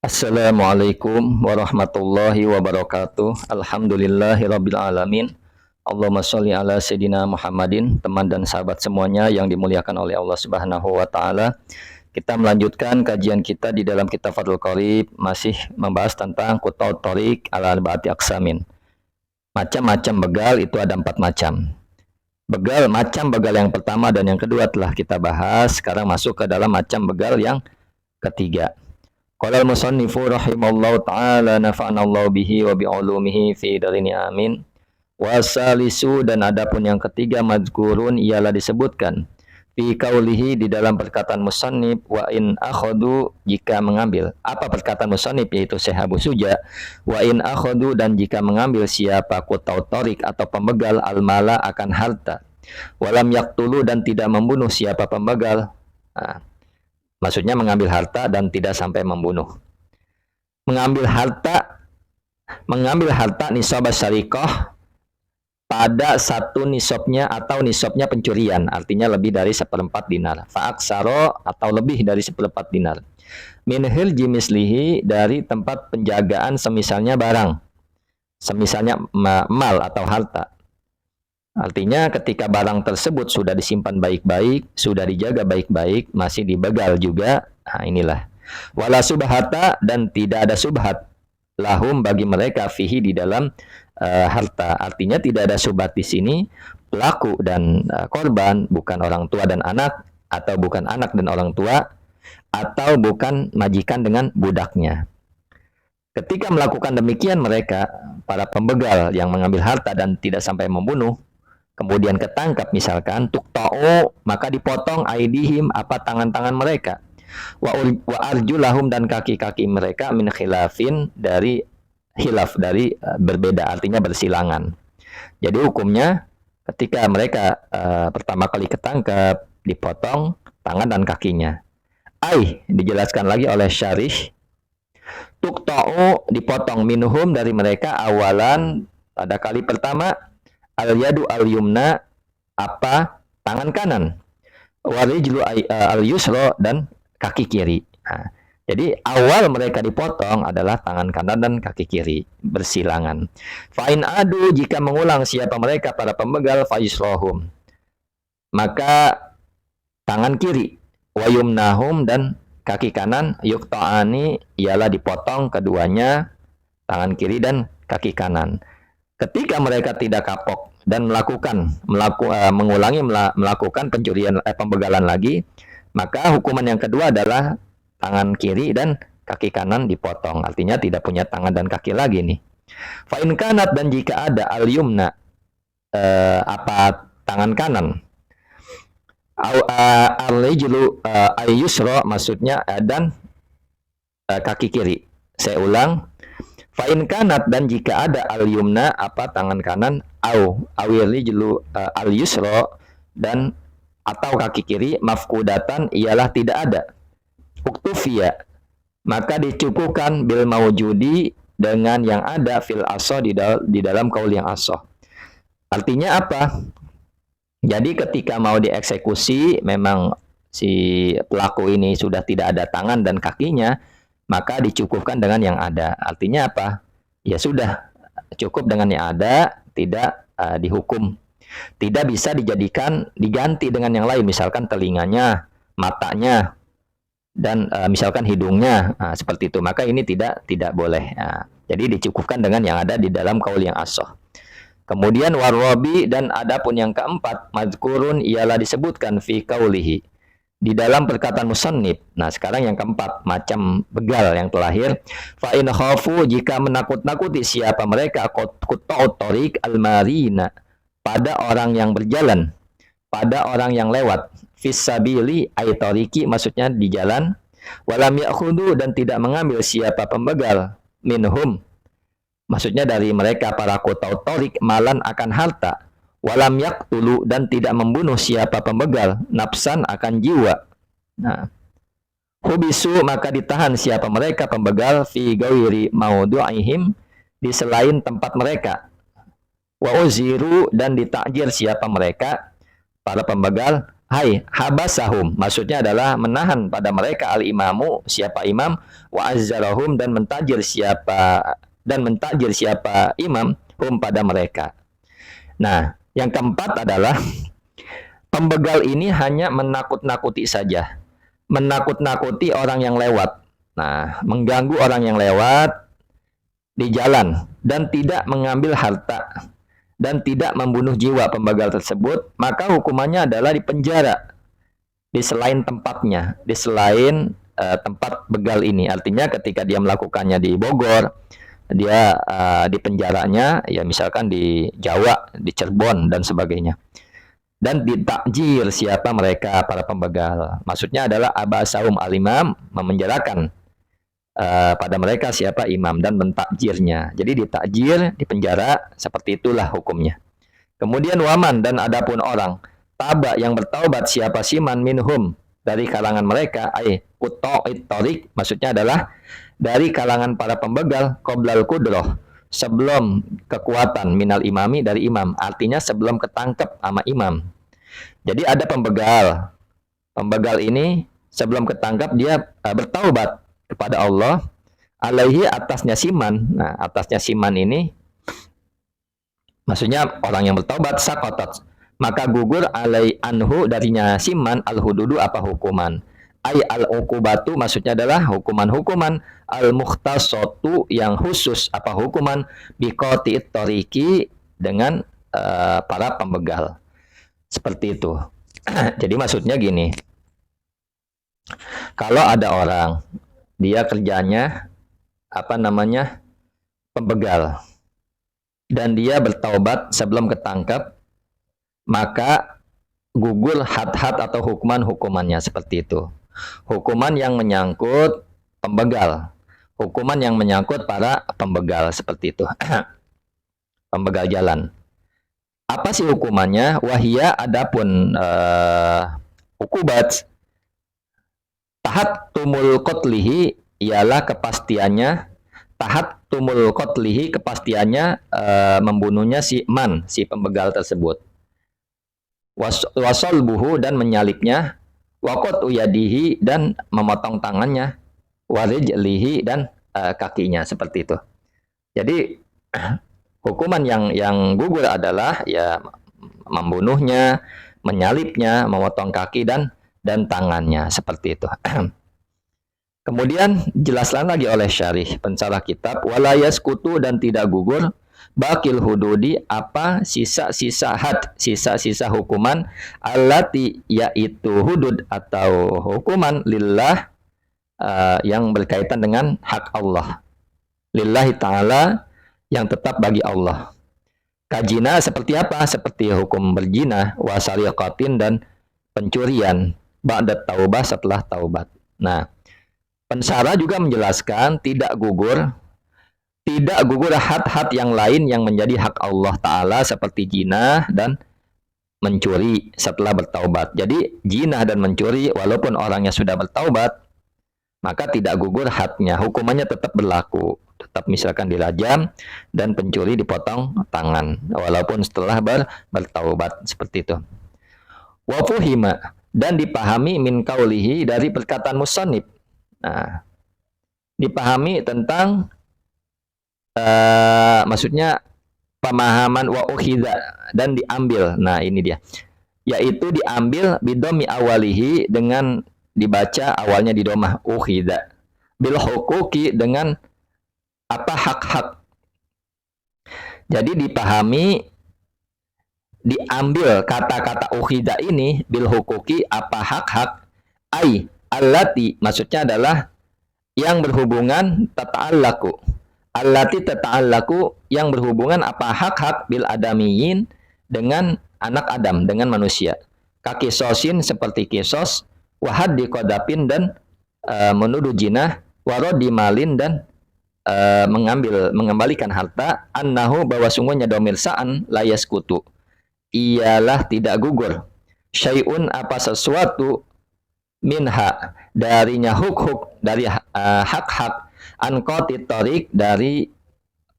Assalamualaikum warahmatullahi wabarakatuh. Alhamdulillahirabbil alamin. Allahumma sholli ala sayidina Muhammadin. Teman dan sahabat semuanya yang dimuliakan oleh Allah Subhanahu wa taala. Kita melanjutkan kajian kita di dalam kitab Fathul Qorib, masih membahas tentang qut'ut thoriq ala arba'ati aqsamin. Macam-macam begal itu ada 4 macam. Macam begal yang pertama dan yang kedua telah kita bahas. Sekarang masuk ke dalam macam begal yang ketiga. Qala al-musannifu rahimallahu ta'ala nafa'anallahu bihi wa bi'ulumihi fi darini amin. Wasalisu, dan adapun yang ketiga, mazkurun, ialah disebutkan fi qaulihi, di dalam perkataan musannif, wa in akhadu, jika mengambil. Apa perkataan musannif? Yaitu Syekh Abu Suja, wa in akhadu, dan jika mengambil siapa qut'ut thoriq atau pembegal, al-mala, akan harta, walam yaqtulu, dan tidak membunuh siapa pembegal. Maksudnya mengambil harta dan tidak sampai membunuh. Mengambil harta nisab syarikah pada satu nisabnya atau nisabnya pencurian, artinya lebih dari 1/4 dinar. Fa'aksaro, atau lebih dari 1/4 dinar. Min hirji mislihi, dari tempat penjagaan semisalnya barang, semisalnya mal atau harta. Artinya ketika barang tersebut sudah disimpan baik-baik, sudah dijaga baik-baik, masih dibegal juga. Nah, inilah. Wala subhata, dan tidak ada subhat lahum bagi mereka fihi, di dalam harta. Artinya tidak ada subhat di sini. Pelaku dan korban bukan orang tua dan anak, atau bukan anak dan orang tua, atau bukan majikan dengan budaknya. Ketika melakukan demikian, mereka, para pembegal yang mengambil harta dan tidak sampai membunuh, kemudian ketangkap misalkan, tukta'u, maka dipotong aidihim, apa tangan-tangan mereka, wa arjulahum, dan kaki-kaki mereka, min khilafin, dari khilaf, dari berbeda, artinya bersilangan. Jadi hukumnya ketika mereka pertama kali ketangkap, dipotong tangan dan kakinya. Dijelaskan lagi oleh syarih, tukta'u, dipotong, minhum, dari mereka, awalan, pada kali pertama, al-yadu al-yumna, apa tangan kanan, warijlu al-yusra, dan kaki kiri. Nah, jadi awal mereka dipotong adalah tangan kanan dan kaki kiri, bersilangan. Fa'in adu, jika mengulang siapa mereka, para pembegal, fa'isrohum, maka tangan kiri, wayumnahum, dan kaki kanan, yukta'ani, ialah dipotong keduanya, tangan kiri dan kaki kanan. Ketika mereka tidak kapok dan mengulangi melakukan pencurian, pembegalan lagi, maka hukuman yang kedua adalah tangan kiri dan kaki kanan dipotong. Artinya tidak punya tangan dan kaki lagi nih. Fa'in kanat, dan jika ada al-yumna, apa tangan kanan, al-rijlu al-yusra, maksudnya dan kaki kiri. Saya ulang. Fa'in kanat, dan jika ada al-yumna, apa tangan kanan, awirrijlu al-yusra, dan atau kaki kiri, mafkudatan, ialah tidak ada, uktufia, maka dicukupkan bil mawjudi, dengan yang ada, fil asoh, di dalam kaul yang asoh. Artinya apa? Jadi ketika mau dieksekusi, memang si pelaku ini sudah tidak ada tangan dan kakinya, maka dicukupkan dengan yang ada. Artinya apa? Ya sudah, cukup dengan yang ada, tidak dihukum. Tidak bisa diganti dengan yang lain, misalkan telinganya, matanya, dan misalkan hidungnya, seperti itu. Maka ini tidak boleh. Jadi dicukupkan dengan yang ada di dalam kaul yang asoh. Kemudian warwabi, dan adapun yang keempat, mazkurun, ialah disebutkan fi qaulihi, di dalam perkataan musannif. Nah, sekarang yang keempat, macam begal yang terakhir. Fa in khafu, jika menakut-nakuti siapa mereka, qut'ut thoriq al-marina, pada orang yang berjalan, pada orang yang lewat, fis sabili ay thoriqi, maksudnya di jalan, walam ya'khudhu, dan tidak mengambil siapa pembegal, minhum, maksudnya dari mereka para qut'ut thoriq, malan, akan harta, walam yaqtulu, dan tidak membunuh siapa pembegal, nafsan, akan jiwa. Nah, hubisu, maka ditahan siapa mereka pembegal, fi ghairi maudu'ihim, di selain tempat mereka. Wa uziru, dan ditakjir siapa mereka para pembegal, Hai habasahum, maksudnya adalah menahan pada mereka al-imamu, siapa imam, wa azzarahum, dan mentajir siapa imam hum pada mereka. Nah, yang keempat adalah pembegal ini hanya menakut-nakuti saja, menakut-nakuti orang yang lewat. Nah, mengganggu orang yang lewat di jalan dan tidak mengambil harta dan tidak membunuh jiwa pembegal tersebut, maka hukumannya adalah dipenjara di selain tempatnya, di selain tempat begal ini. Artinya ketika dia melakukannya di Bogor, dia di penjaranya ya misalkan di Jawa, di Cirebon dan sebagainya. Dan ditakjir siapa mereka para pembegal. Maksudnya adalah abasaum al-imam, memenjarakan pada mereka siapa imam dan mentakjirnya. Jadi ditakjir, dipenjara, seperti itulah hukumnya. Kemudian waman, dan adapun orang taba yang bertaubat siapa siman minhum dari kalangan mereka, quta'it tariq, maksudnya adalah dari kalangan para pembegal, qoblal kudroh, sebelum kekuatan minal imami, dari imam, artinya sebelum ketangkep sama imam. Jadi ada pembegal, pembegal ini sebelum ketangkap dia bertaubat kepada Allah, alaihi, atasnya siman. Nah, atasnya siman ini maksudnya orang yang bertaubat, sakotot, maka gugur alai anhu, darinya siman, al hududu, apa hukuman, ay al ukubatu, maksudnya adalah hukuman-hukuman, al mukhtasatu, yang khusus, apa hukuman, biqati toriki, dengan para pembegal. Seperti itu. Jadi maksudnya gini, kalau ada orang dia kerjanya apa namanya pembegal dan dia bertaubat sebelum ketangkap, maka gugur had-had atau hukuman-hukumannya seperti itu. Hukuman yang menyangkut pembegal, hukuman yang menyangkut para pembegal seperti itu. Pembegal jalan. Apa sih hukumannya? Wahia, adapun hukubat tahat tumul qatlihi, ialah kepastiannya, tahat tumul qatlihi, kepastiannya membunuhnya si man, si pembegal tersebut. Wasol buhu, dan menyalipnya, wakot uyadihi, dan memotong tangannya, warijlihi, dan kakinya, seperti itu. Jadi hukuman yang gugur adalah ya membunuhnya, menyalipnya, memotong kaki dan tangannya, seperti itu. Kemudian jelaskan lagi oleh syarih pensyarah kitab, walayas kutu, dan tidak gugur, bakil hududi, apa sisa-sisa had, sisa-sisa hukuman, allati, yaitu hudud atau hukuman lillah, yang berkaitan dengan hak Allah, lillahi ta'ala, yang tetap bagi Allah. Kajina, seperti apa? Seperti hukum berzina, wasariqatin, dan pencurian, ba'da taubah, setelah taubat. Nah, pensyarah juga menjelaskan tidak gugur had-had yang lain yang menjadi hak Allah Ta'ala, seperti zina dan mencuri setelah bertaubat. Jadi zina dan mencuri walaupun orangnya sudah bertaubat, maka tidak gugur hadnya, hukumannya tetap berlaku, tetap misalkan dirajam dan pencuri dipotong tangan walaupun setelah bertaubat, seperti itu. Wa fuhima, dan dipahami min kaulihi, dari perkataan musannif. Nah, dipahami tentang maksudnya pemahaman wa ukhidha, dan diambil. Nah, ini dia. Yaitu diambil bidomi awalihi, dengan dibaca awalnya di domah ukhidha, bil hukuki, dengan apa hak-hak. Jadi dipahami, diambil kata-kata ukhidha ini bil hukuki, apa hak-hak, ai allati, maksudnya adalah yang berhubungan, tata'allaku, allati tata'allaku, yang berhubungan apa hak-hak, bil adamiyin, dengan anak Adam, dengan manusia, kaki sosin, seperti kisos, wahad di kodapin, dan menuduh jinah, warodi malin, dan mengembalikan harta, annahu, bahwa sungguhnya domir sa'an, layas kutu, ialah tidak gugur, syai'un, apa sesuatu, minha, darinya huk-huk, dari hak-hak, an qati tariq, dari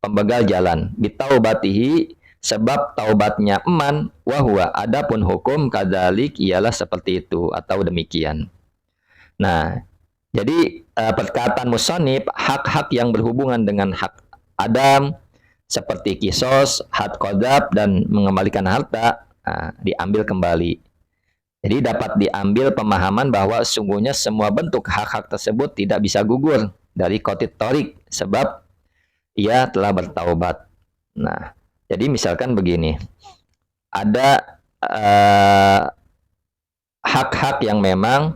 pembegal jalan, bitaubatihi, sebab taubatnya eman, wahwa adapun hukum kadzalik ialah seperti itu atau demikian. Nah, jadi perkataan musannif hak-hak yang berhubungan dengan hak Adam seperti kisos, had qadzaf dan mengembalikan harta diambil kembali. Jadi dapat diambil pemahaman bahwa sungguhnya semua bentuk hak-hak tersebut tidak bisa gugur dari qatit thariq sebab ia telah bertaubat. Nah, jadi misalkan begini, ada hak-hak yang memang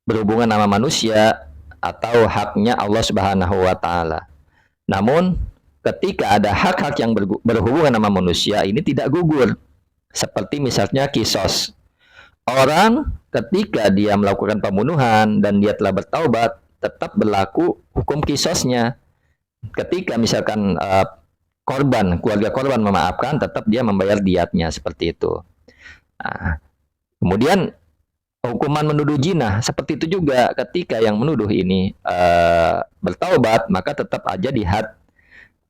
berhubungan sama manusia atau haknya Allah Subhanahu wa taala. Namun ketika ada hak-hak yang berhubungan sama manusia ini tidak gugur. Seperti misalnya kisos. Orang ketika dia melakukan pembunuhan dan dia telah bertaubat, tetap berlaku hukum kisosnya. Ketika misalkan keluarga korban memaafkan, tetap dia membayar diatnya seperti itu. Nah, kemudian hukuman menuduh jinah seperti itu juga, ketika yang menuduh ini bertaubat, maka tetap aja dihad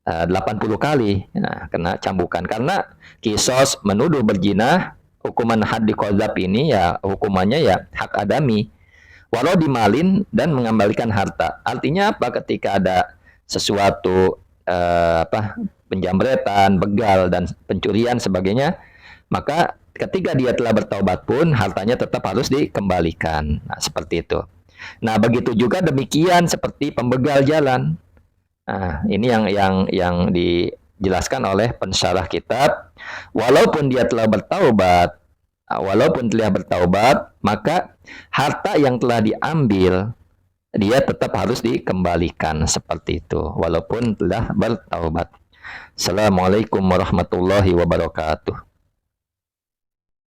80 kali, kena cambukan. Karena kisos menuduh berjinah, hukuman had di qadzaf ini ya hukumannya ya hak adami, walau dimalin dan mengembalikan harta. Artinya apa? Ketika ada sesuatu penjambretan, begal dan pencurian sebagainya, maka ketika dia telah bertaubat pun hartanya tetap harus dikembalikan. Nah, seperti itu. Nah, begitu juga demikian seperti pembegal jalan. Nah, ini yang dijelaskan oleh pensyarah kitab. Walaupun dia telah bertaubat, maka harta yang telah diambil dia tetap harus dikembalikan seperti itu walaupun telah bertaubat. Assalamualaikum warahmatullahi wabarakatuh.